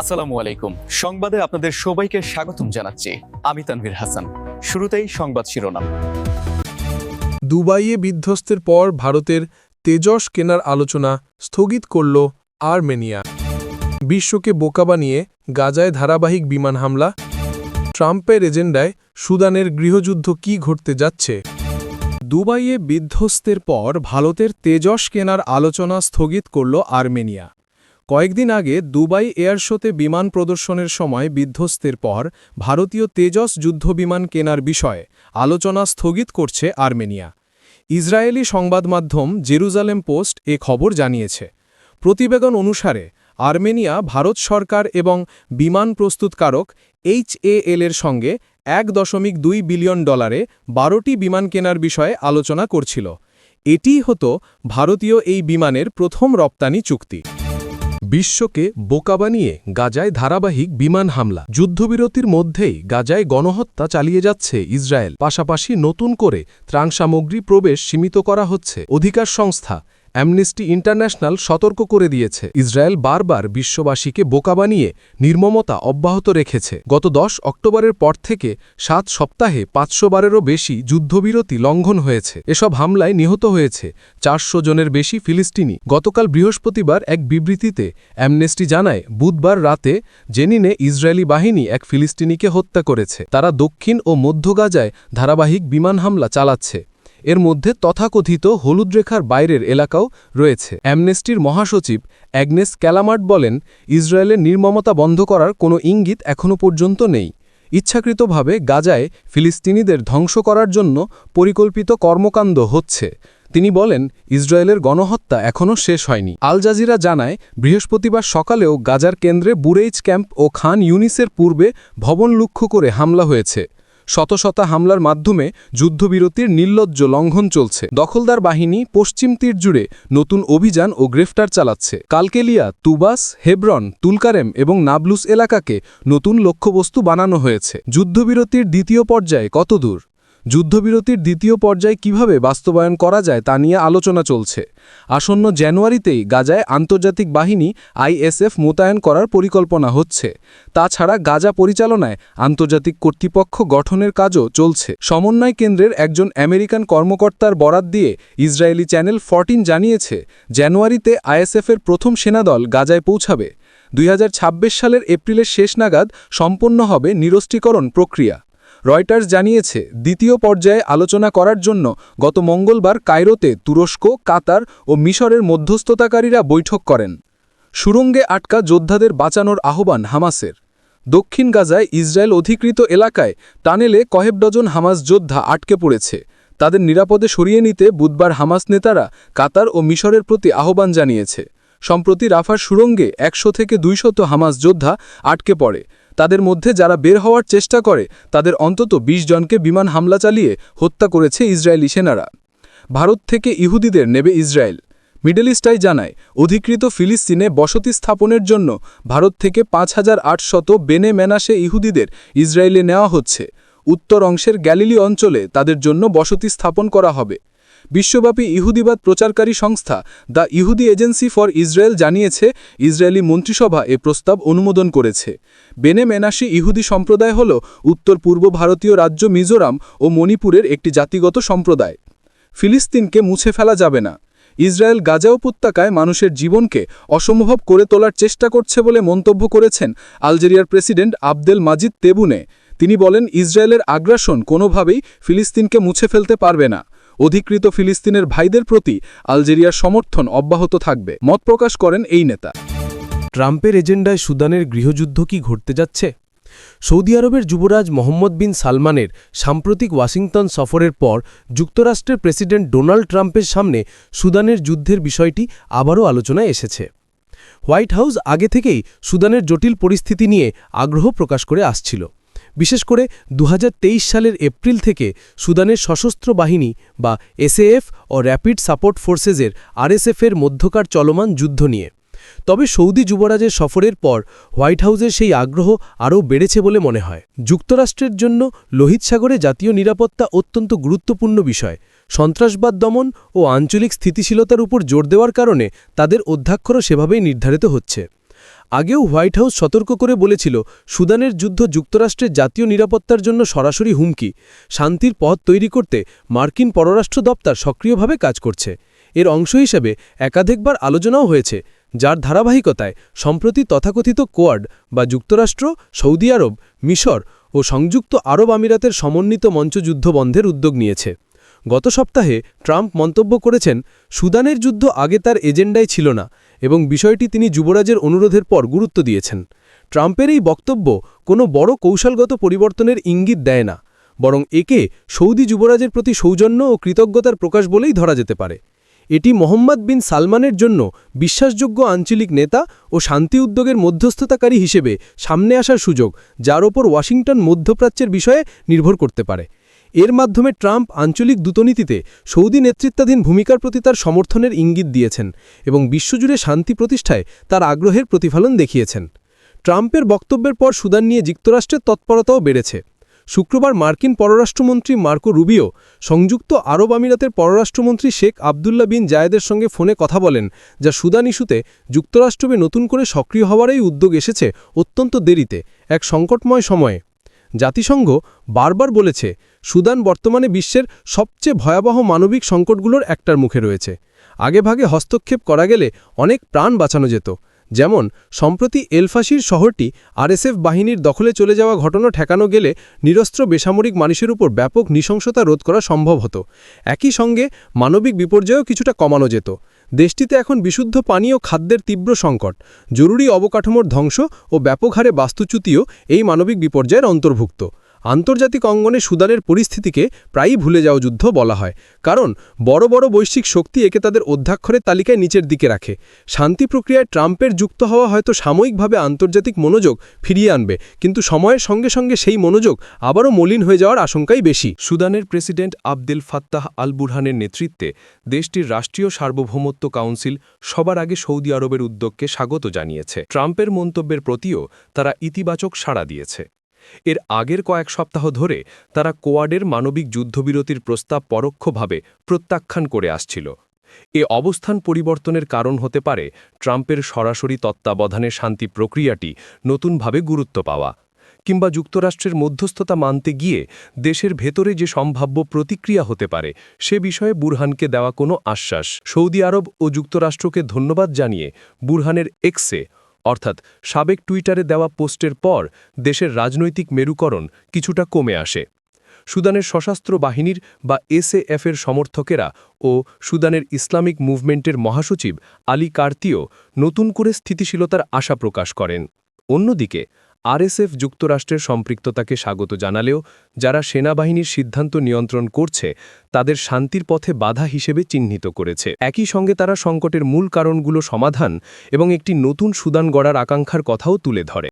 আসসালামু আলাইকুম। সংবাদে আপনাদের সবাইকে স্বাগতম জানাচ্ছি। আমি তানভীর হাসান। শুরুতেই সংবাদ শিরোনাম। দুবাইয়ে বিধ্বস্তের পর ভারতের তেজস কেনার আলোচনা স্থগিত করল আর্মেনিয়া। বিশ্বকে বোকা বানিয়ে গাজায় ধারাবাহিক বিমান হামলা। ট্রাম্পের এজেন্ডায় সুদানের গৃহযুদ্ধ কি ঘটতে যাচ্ছে। দুবাইয়ে বিধ্বস্তের পর ভারতের তেজস কেনার আলোচনা স্থগিত করল আর্মেনিয়া। কয়েকদিন আগে দুবাই এয়ার শোতে বিমান প্রদর্শনের সময় বিধ্বস্তের পর ভারতীয় তেজস যুদ্ধবিমান কেনার বিষয়ে আলোচনা স্থগিত করছে আর্মেনিয়া। ইসরায়েলি সংবাদমাধ্যম জেরুজালেম পোস্ট এ খবর জানিয়েছে। প্রতিবেদন অনুসারে আর্মেনিয়া ভারত সরকার এবং বিমান প্রস্তুতকারক HAL এর সঙ্গে $1.2 বিলিয়ন 12টি বিমান কেনার বিষয়ে আলোচনা করছিল। এটিই হতো ভারতীয় এই বিমানের প্রথম রপ্তানি চুক্তি। বিশ্বকে বোকা বানিয়ে গাজায় ধারাবাহিক বিমান হামলা। যুদ্ধবিরতির মধ্যেই গাজায় গণহত্যা চালিয়ে যাচ্ছে ইসরায়েল। পাশাপাশি নতুন করে ত্রাণ সামগ্রী প্রবেশ সীমিত করা হচ্ছে। অধিকার সংস্থা অ্যামনেস্টি ইন্টারন্যাশনাল সতর্ক করে দিয়েছে, ইসরায়েল বারবার বিশ্ববাসীকে বোকা বানিয়ে নির্মমতা অব্যাহত রেখেছে। গত 10 অক্টোবরের পর থেকে 7 সপ্তাহে 500 বারেরও বেশি যুদ্ধবিরতি লঙ্ঘন হয়েছে। এসব হামলায় নিহত হয়েছে 400 জনের বেশি ফিলিস্তিনি। গতকাল বৃহস্পতিবার এক বিবৃতিতে অ্যামনেস্টি জানায়, বুধবার রাতে জেনিনে ইসরায়েলি বাহিনী এক ফিলিস্তিনিকে হত্যা করেছে। তারা দক্ষিণ ও মধ্য গাজায় ধারাবাহিক বিমান হামলা চালাচ্ছে। এর মধ্যে তথাকথিত হলুদ রেখার বাইরের এলাকাও রয়েছে। অ্যামনেস্টির মহাসচিব অ্যাগনেস ক্যালামার্ট বলেন, ইসরায়েলের নির্মমতা বন্ধ করার কোনো ইঙ্গিত এখনও পর্যন্ত নেই। ইচ্ছাকৃতভাবে গাজায় ফিলিস্তিনিদের ধ্বংস করার জন্য পরিকল্পিত কর্মকাণ্ড হচ্ছে। তিনি বলেন, ইসরায়েলের গণহত্যা এখনও শেষ হয়নি। আল জাজিরা জানায়, বৃহস্পতিবার সকালেও গাজার কেন্দ্রে বুরেইজ ক্যাম্প ও খান ইউনিসের পূর্বে ভবন লক্ষ্য করে হামলা হয়েছে। শত শত হামলার মাধ্যমে যুদ্ধবিরতির নির্লজ্জ লঙ্ঘন চলছে। দখলদার বাহিনী পশ্চিম তীর জুড়ে নতুন অভিযান ও গ্রেফতার চালাচ্ছে। কালকেলিয়া, তুবাস, হেব্রন, তুলকারেম এবং নাবলুস এলাকাকে নতুন লক্ষ্যবস্তু বানানো হয়েছে। যুদ্ধবিরতির দ্বিতীয় পর্যায়ে কতদূর? যুদ্ধবিরতির দ্বিতীয় পর্যায়ে কিভাবে বাস্তবায়ন করা যায় তা নিয়ে আলোচনা চলছে। আসন্ন জানুয়ারিতেই গাজায় আন্তর্জাতিক বাহিনী ISF মোতায়েন করার পরিকল্পনা হচ্ছে। তাছাড়া গাজা পরিচালনায় আন্তর্জাতিক কর্তৃপক্ষ গঠনের কাজও চলছে। সমন্বয় কেন্দ্রের একজন আমেরিকান কর্মকর্তার বরাত দিয়ে ইসরায়েলি চ্যানেল 14 জানিয়েছে, জানুয়ারিতে ISF-এর প্রথম সেনাদল গাজায় পৌঁছাবে। 2026 সালের এপ্রিলের শেষ নাগাদ সম্পন্ন হবে নিরস্ত্রীকরণ প্রক্রিয়া। রয়টার্স জানিয়েছে, দ্বিতীয় পর্যায়ে আলোচনা করার জন্য গত মঙ্গলবার কায়রোতে তুরস্ক, কাতার ও মিশরের মধ্যস্থতাকারীরা বৈঠক করেন। সুড়ঙ্গে আটকা যোদ্ধাদের বাঁচানোর আহ্বান হামাসের। দক্ষিণ গাজায় ইসরায়েল অধিকৃত এলাকায় টানেলে কয়েক ডজন হামাস যোদ্ধা আটকে পড়েছে। তাদের নিরাপদে সরিয়ে নিতে বুধবার হামাস নেতারা কাতার ও মিশরের প্রতি আহ্বান জানিয়েছে। সম্প্রতি রাফার সুড়ঙ্গে 100 থেকে 200 হামাস যোদ্ধা আটকে পড়ে। তাদের মধ্যে যারা বের হওয়ার চেষ্টা করে তাদের অন্তত 20 জনকে বিমান হামলা চালিয়ে হত্যা করেছে ইসরায়েলি সেনারা। ভারত থেকে ইহুদিদের নেবে ইসরায়েল। মিডল ইস্টাই জানায়, অধিকৃত ফিলিস্তিনে বসতি স্থাপনের জন্য ভারত থেকে 5800 বেনে মেনাসে ইহুদিদের ইসরায়েলে নেওয়া হচ্ছে। উত্তর অংশের গ্যালিলি অঞ্চলে তাদের জন্য বসতি স্থাপন করা হবে। বিশ্বব্যাপী ইহুদিবাদ প্রচারকারী সংস্থা দ্য ইহুদি এজেন্সি ফর ইসরায়েল জানিয়েছে, ইসরায়েলি মন্ত্রিসভা এ প্রস্তাব অনুমোদন করেছে। বেনে মেনাসি ইহুদি সম্প্রদায় হল উত্তর পূর্ব ভারতীয় রাজ্য মিজোরাম ও মণিপুরের একটি জাতিগত সম্প্রদায়। ফিলিস্তিনকে মুছে ফেলা যাবে না। ইসরায়েল গাজা উপত্যকায় মানুষের জীবনকে অসম্ভব করে তোলার চেষ্টা করছে বলে মন্তব্য করেছেন আলজেরিয়ার প্রেসিডেন্ট আবদেল মাজিদ তেবুনে। তিনি বলেন, ইসরায়েলের আগ্রাসন কোনোভাবেই ফিলিস্তিনকে মুছে ফেলতে পারবে না। অধিকৃত ফিলিস্তিনের ভাইদের প্রতি আলজেরিয়ার সমর্থন অব্যাহত থাকবে, মত প্রকাশ করেন এই নেতা। ট্রাম্পের এজেন্ডায় সুদানের গৃহযুদ্ধ কি ঘটতে যাচ্ছে? সৌদি আরবের যুবরাজ মোহাম্মদ বিন সালমানের সাম্প্রতিক ওয়াশিংটন সফরের পর যুক্তরাষ্ট্রের প্রেসিডেন্ট ডোনাল্ড ট্রাম্পের সামনে সুদানের যুদ্ধের বিষয়টি আবারও আলোচনায় এসেছে। হোয়াইট হাউস আগে থেকেই সুদানের জটিল পরিস্থিতি নিয়ে আগ্রহ প্রকাশ করে আসছিল। বিশেষ করে 2023 সালের এপ্রিল থেকে সুদানের সশস্ত্র বাহিনী বা SAF ও র্যাপিড সাপোর্ট ফোর্সেসের RSF-এর মধ্যকার চলমান যুদ্ধ নিয়ে। তবে সৌদি যুবরাজের সফরের পর হোয়াইট হাউসের সেই আগ্রহ আরও বেড়েছে বলে মনে হয়। যুক্তরাষ্ট্রের জন্য লোহিত সাগরে জাতীয় নিরাপত্তা অত্যন্ত গুরুত্বপূর্ণ বিষয়। সন্ত্রাসবাদ দমন ও আঞ্চলিক স্থিতিশীলতার উপর জোর দেওয়ার কারণে তাদের অধ্যাক্ষরও সেভাবেই নির্ধারিত হচ্ছে। আগেও হোয়াইট হাউস সতর্ক করে বলেছিল সুদানের যুদ্ধ যুক্তরাষ্ট্রের জাতীয় নিরাপত্তার জন্য সরাসরি হুমকি। শান্তির পথ তৈরি করতে মার্কিন পররাষ্ট্র দপ্তর সক্রিয়ভাবে কাজ করছে। এর অংশ হিসেবে একাধিকবার আলোচনাও হয়েছে, যার ধারাবাহিকতায় সম্প্রতি তথাকথিত কোয়াড বা যুক্তরাষ্ট্র, সৌদি আরব, মিশর ও সংযুক্ত আরব আমিরাতের সমন্বিত মঞ্চ যুদ্ধ বন্ধের উদ্যোগ নিয়েছে। গত সপ্তাহে ট্রাম্প মন্তব্য করেছেন, সুদানের যুদ্ধ আগে তার এজেন্ডায় ছিল না এবং বিষয়টি তিনি যুবরাজের অনুরোধের পর গুরুত্ব দিয়েছেন। ট্রাম্পের এই বক্তব্য কোনো বড় কৌশলগত পরিবর্তনের ইঙ্গিত দেয় না, বরং একে সৌদি যুবরাজের প্রতি সৌজন্য ও কৃতজ্ঞতার প্রকাশ বলেই ধরা যেতে পারে। এটি মোহাম্মদ বিন সালমানের জন্য বিশ্বাসযোগ্য আঞ্চলিক নেতা ও শান্তি উদ্যোগের মধ্যস্থতাকারী হিসেবে সামনে আসার সুযোগ, যার ওপর ওয়াশিংটন মধ্যপ্রাচ্যের বিষয়ে নির্ভর করতে পারে। এর মাধ্যমে ট্রাম্প আঞ্চলিক দূতনীতিতে সৌদি নেতৃত্বাধীন ভূমিকার প্রতি তার সমর্থনের ইঙ্গিত দিয়েছেন এবং বিশ্বজুড়ে শান্তি প্রতিষ্ঠায় তার আগ্রহের প্রতিফলন দেখিয়েছেন। ট্রাম্পের বক্তব্যের পর সুদান নিয়ে যুক্তরাষ্ট্রের তৎপরতাও বেড়েছে। শুক্রবার মার্কিন পররাষ্ট্রমন্ত্রী মার্কো রুবিও সংযুক্ত আরব আমিরাতের পররাষ্ট্রমন্ত্রী শেখ আবদুল্লাহ বিন জায়েদের সঙ্গে ফোনে কথা বলেন, যা সুদান ইস্যুতে যুক্তরাষ্ট্রে নতুন করে সক্রিয় হওয়ারই উদ্যোগ এসেছে অত্যন্ত দেরিতে, এক সংকটময় সময়ে। জাতিসংঘ বারবার বলেছে, সুদান বর্তমানে বিশ্বের সবচেয়ে ভয়াবহ মানবিক সংকটগুলোর একটার মুখে রয়েছে। আগেভাগে হস্তক্ষেপ করা গেলে অনেক প্রাণ বাঁচানো যেত। যেমন সম্প্রতি এলফাশির শহরটি আরএসএফ বাহিনীর দখলে চলে যাওয়া ঘটনা ঠেকানো গেলে নিরস্ত্র বেসামরিক মানুষের উপর ব্যাপক নৃশংসতা রোধ করা সম্ভব হতো। একই সঙ্গে মানবিক বিপর্যয়ও কিছুটা কমানো যেত। দেশটিতে এখন বিশুদ্ধ পানি ও খাদ্যের তীব্র সংকট, জরুরি অবকাঠামোর ধ্বংস ও ব্যাপক হারে বাস্তুচ্যুতিও এই মানবিক বিপর্যয়ের অন্তর্ভুক্ত। আন্তর্জাতিক অঙ্গনে সুদানের পরিস্থিতিকে প্রায়ই ভুলে যাওয়া যুদ্ধ বলা হয়, কারণ বড় বড় বৈশ্বিক শক্তি একে তাদের অধ্যাক্ষরের তালিকায় নিচের দিকে রাখে। শান্তি প্রক্রিয়ায় ট্রাম্পের যুক্ত হওয়া হয়তো সাময়িকভাবে আন্তর্জাতিক মনোযোগ ফিরিয়ে আনবে, কিন্তু সময়ের সঙ্গে সঙ্গে সেই মনোযোগ আবারও মলিন হয়ে যাওয়ার আশঙ্কাই বেশি। সুদানের প্রেসিডেন্ট আবদেল ফাত্তাহ আল বুরহানের নেতৃত্বে দেশটির রাষ্ট্রীয় সার্বভৌমত্ব কাউন্সিল সবার আগে সৌদি আরবের উদ্যোগকে স্বাগত জানিয়েছে। ট্রাম্পের মন্তব্যের প্রতিও তারা ইতিবাচক সাড়া দিয়েছে। এর আগের কয়েক সপ্তাহ ধরে তারা কোয়াডের মানবিক যুদ্ধবিরতির প্রস্তাব পরোক্ষভাবে প্রত্যাখ্যান করে আসছিল। এ অবস্থান পরিবর্তনের কারণ হতে পারে ট্রাম্পের সরাসরি তত্ত্বাবধানে শান্তি প্রক্রিয়াটি নতুনভাবে গুরুত্ব পাওয়া, কিংবা যুক্তরাষ্ট্রের মধ্যস্থতা মানতে গিয়ে দেশের ভেতরে যে সম্ভাব্য প্রতিক্রিয়া হতে পারে সে বিষয়ে বুরহানকে দেওয়া কোনো আশ্বাস। সৌদি আরব ও যুক্তরাষ্ট্রকে ধন্যবাদ জানিয়ে বুরহানের এক্সে অর্থাৎ সাবেক টুইটারে দেওয়া পোস্টের পর দেশের রাজনৈতিক মেরুকরণ কিছুটা কমে আসে। সুদানের সশস্ত্র বাহিনীর বা এসএএফের সমর্থকেরা ও সুদানের ইসলামিক মুভমেন্টের মহাসচিব আলী কার্তিও নতুন করে স্থিতিশীলতার আশা প্রকাশ করেন। অন্যদিকে আরএসএফ যুক্তরাষ্ট্রের সম্পৃক্ততাকে স্বাগত জানালেও যারা সেনাবাহিনীর সিদ্ধান্ত নিয়ন্ত্রণ করছে তাদের শান্তির পথে বাধা হিসেবে চিহ্নিত করেছে। একই সঙ্গে তারা সংকটের মূল কারণগুলো সমাধান এবং একটি নতুন সুদান গড়ার আকাঙ্ক্ষার কথাও তুলে ধরে।